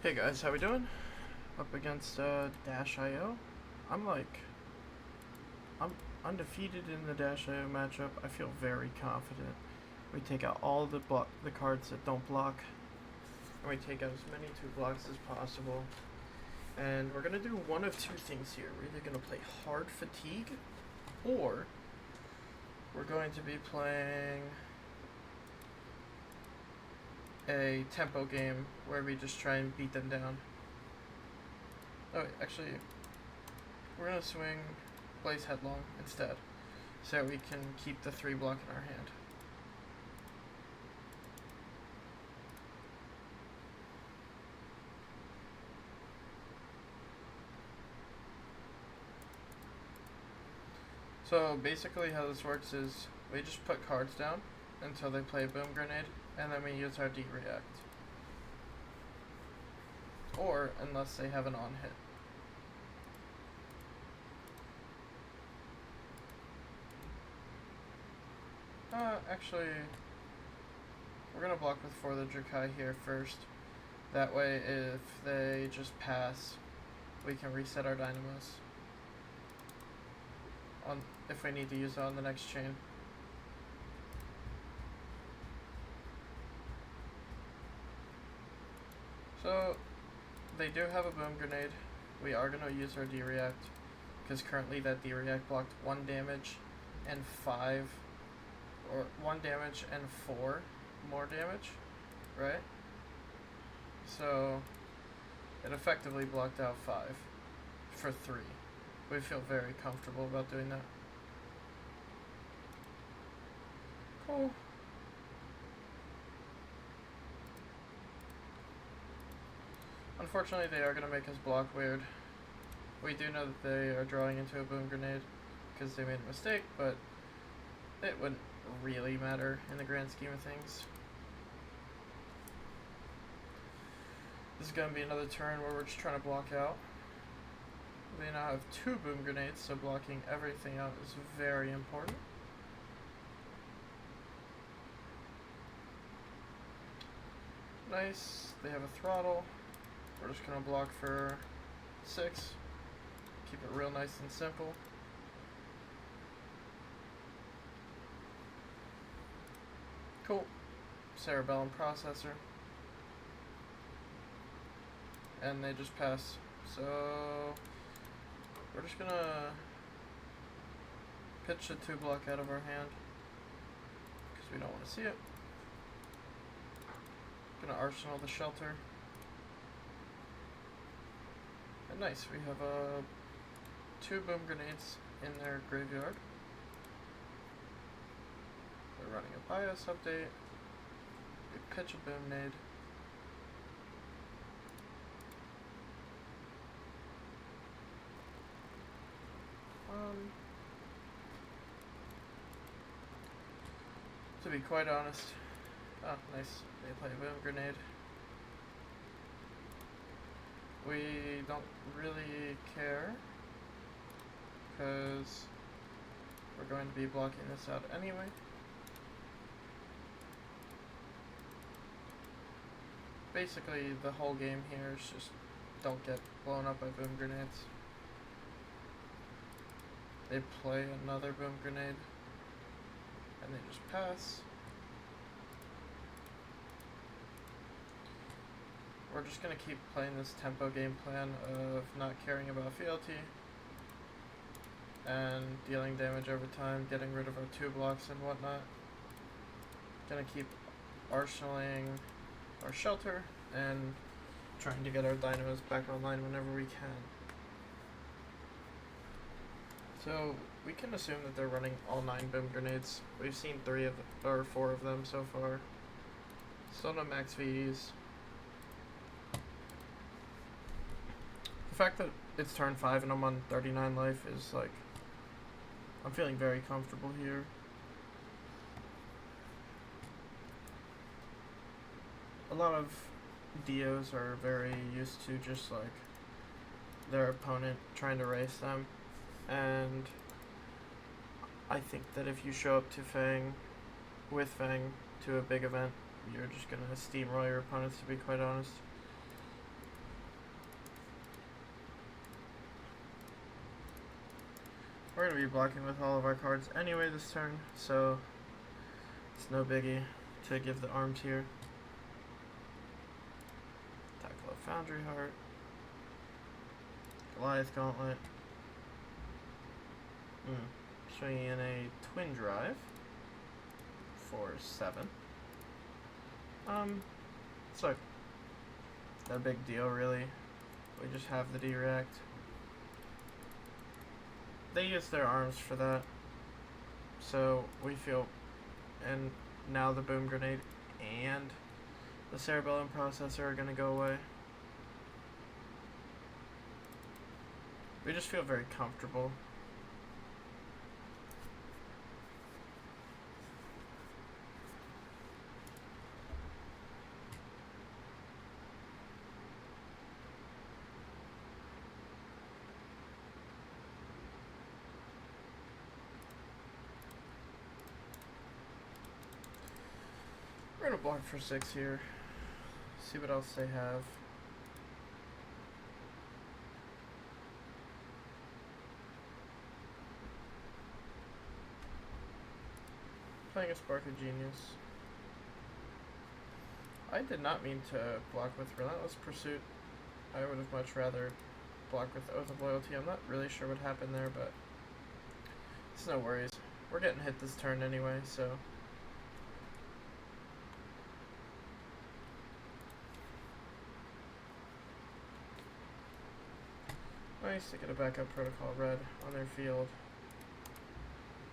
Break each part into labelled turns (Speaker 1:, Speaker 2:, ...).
Speaker 1: Hey guys, how we doing? Up against Dash IO. I'm like, I'm undefeated in the Dash IO matchup. I feel very confident. We take out all the cards that don't block, and we take out as many two blocks as possible. And we're gonna do one of two things here. We're either gonna play hard fatigue, or we're going to be playing a tempo game where we just try and beat them down. Oh, actually, we're gonna swing Blaze Headlong instead, so we can keep the 3 block in our hand. So basically how this works is we just put cards down until they play a Boom Grenade, and then we use our D-React. Or unless they have an on-hit. Actually, we're gonna block with For the Drukai here first. That way, if they just pass, we can reset our dynamos on if we need to use it on the next chain. So, they do have a Boom Grenade. We are gonna use our D-React, because currently that D-React blocked 1 damage and 5, or 1 damage and 4 more damage, right? So, it effectively blocked out 5 for 3. We feel very comfortable about doing that. Cool. Unfortunately, they are going to make us block weird. We do know that they are drawing into a Boom Grenade because they made a mistake, but it wouldn't really matter in the grand scheme of things. This is going to be another turn where we're just trying to block out. They now have 2 Boom Grenades, so blocking everything out is very important. Nice. They have a throttle. We're just going to block for 6. Keep it real nice and simple. Cool. Cerebellum Processor. And they just pass. So we're just going to pitch the 2 block out of our hand because we don't want to see it. Gonna Arsenal the Shelter. And nice, we have 2 Boom Grenades in their graveyard. They're running a BIOS update. We pitch a Boom Nade. To be quite honest, nice, they play a Boom Grenade. We don't really care, because we're going to be blocking this out anyway. Basically, the whole game here is just don't get blown up by Boom Grenades. They play another Boom Grenade, and they just pass. We're just going to keep playing this tempo game plan of not caring about fealty and dealing damage over time, getting rid of our 2 blocks and whatnot. Gonna keep arsenaling our shelter and trying to get our dynamos back online whenever we can. So we can assume that they're running all 9 Boom Grenades. We've seen 4 of them so far. Still no max Vs. The fact that it's turn 5 and I'm on 39 life is like, I'm feeling very comfortable here. A lot of Dios are very used to just like their opponent trying to race them, and I think that if you show up to with Fang to a big event, you're just gonna steamroll your opponents, to be quite honest. We're going to be blocking with all of our cards anyway this turn, so it's no biggie to give the arms here. Tackle a Foundry Heart. Goliath Gauntlet. Swinging in a Twin Drive for 7. It's like no big deal really. We just have the D-React. They use their arms for that, so we feel, and now the Boom Grenade and the Cerebellum Processor are going to go away. We just feel very comfortable. We're going to block for 6 here. See what else they have. Playing a Spark of Genius. I did not mean to block with Relentless Pursuit. I would have much rather block with Oath of Loyalty. I'm not really sure what happened there, but it's no worries. We're getting hit this turn anyway, so... Nice to get a backup Protocol Red on their field.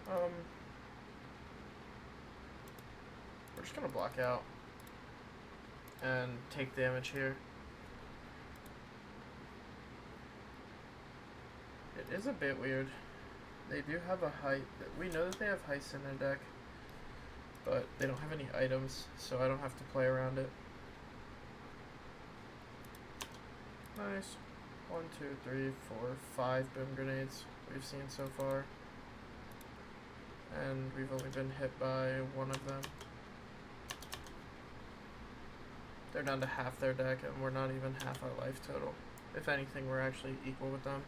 Speaker 1: We're just gonna block out and take damage here. It is a bit weird. They do have a height. We know that they have heists in their deck, but they don't have any items, so I don't have to play around it. Nice. 1, 2, 3, 4, 5 Boom Grenades we've seen so far. And we've only been hit by one of them. They're down to half their deck, and we're not even half our life total. If anything, we're actually equal with them.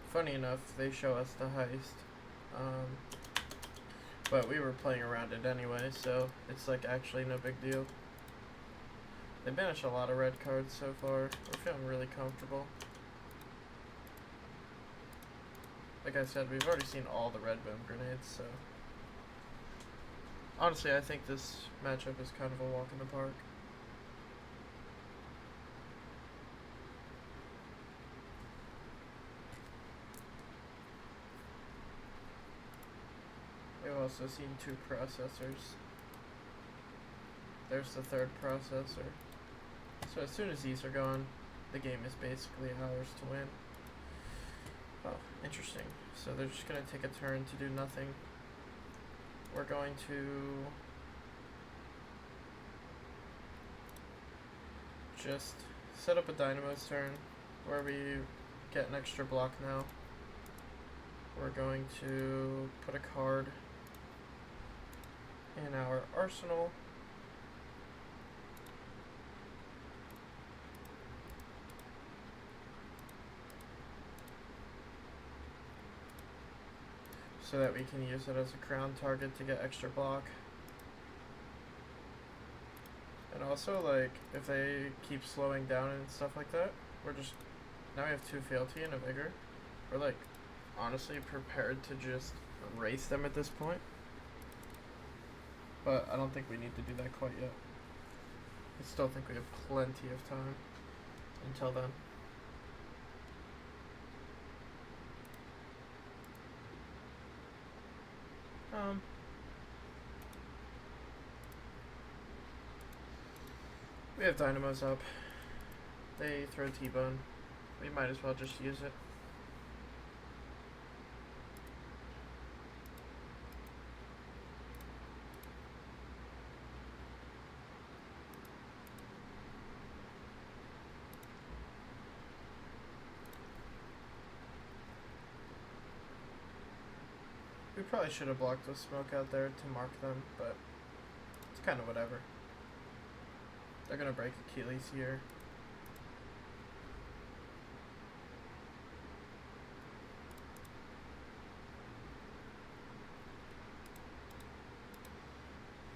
Speaker 1: Funny enough, they show us the heist. But we were playing around it anyway, so it's like actually no big deal. They banished a lot of red cards so far. We're feeling really comfortable. Like I said, we've already seen all the red Boom Grenades, so... Honestly, I think this matchup is kind of a walk in the park. We've also seen 2 processors. There's the 3rd processor. So as soon as these are gone, the game is basically ours to win. Oh, interesting. So they're just going to take a turn to do nothing. We're going to just set up a Dynamo's turn where we get an extra block now. We're going to put a card in our arsenal. So that we can use it as a crown target to get extra block. And also, like, if they keep slowing down and stuff like that, we're just... Now we have 2 Fealty and a Vigor. We're, like, honestly prepared to just race them at this point. But I don't think we need to do that quite yet. I still think we have plenty of time until then. We have Dynamos up. They throw T-Bone. We might as well just use it. We probably should have blocked the smoke out there to mark them, but it's kind of whatever. They're gonna break Achilles here.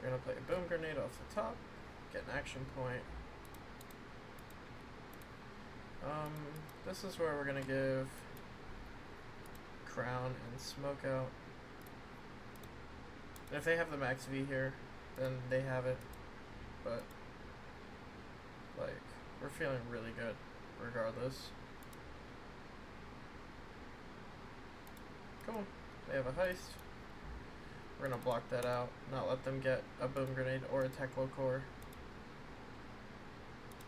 Speaker 1: They're gonna play a boom grenade off the top, get an action point. This is where we're gonna give Crown and Smoke out. And if they have the max V here, then they have it. But like, we're feeling really good regardless. Cool. They have a heist. We're gonna block that out, not let them get a boom grenade or a Teklo core.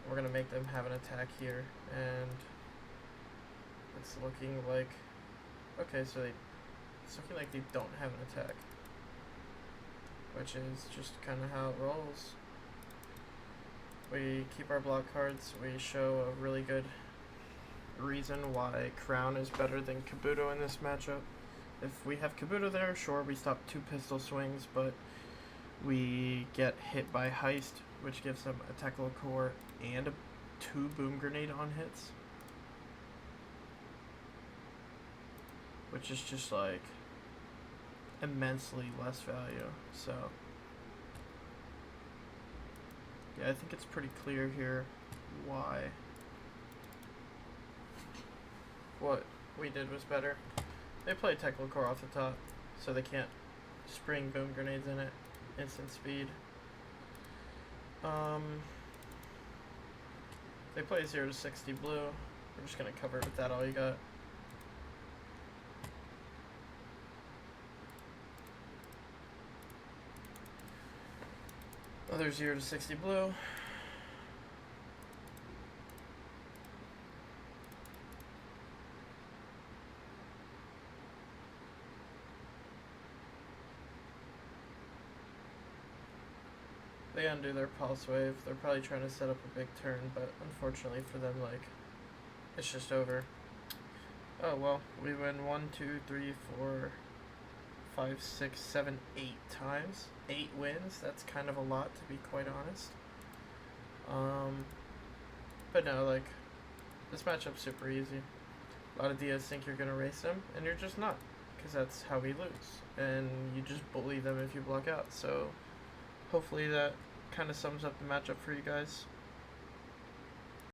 Speaker 1: We're gonna make them have an attack here, and it's looking like, okay, so it's looking like they don't have an attack, which is just kind of how it rolls. We keep our block cards. We show a really good reason why Crown is better than Kabuto in this matchup. If we have Kabuto there, sure, we stop 2 pistol swings, but we get hit by Heist, which gives them a Teklo core and 2 boom grenade on hits, which is just like immensely less value. So yeah, I think it's pretty clear here why what we did was better. They play Teklo core off the top, so they can't spring boom grenades in it. Instant speed. They play 0 to 60 blue. We're just gonna cover it with that all you got. Another 0 to 60 blue. They undo their pulse wave. They're probably trying to set up a big turn, but unfortunately for them, like, it's just over. Oh well, we win 1, 2, 3, 4, 5, 6, 7, 8 times. 8 wins. That's kind of a lot, to be quite honest. But no, like, this matchup's super easy. A lot of Dias think you're gonna race them, and you're just not, because that's how we lose. And you just bully them if you block out. So hopefully that kind of sums up the matchup for you guys.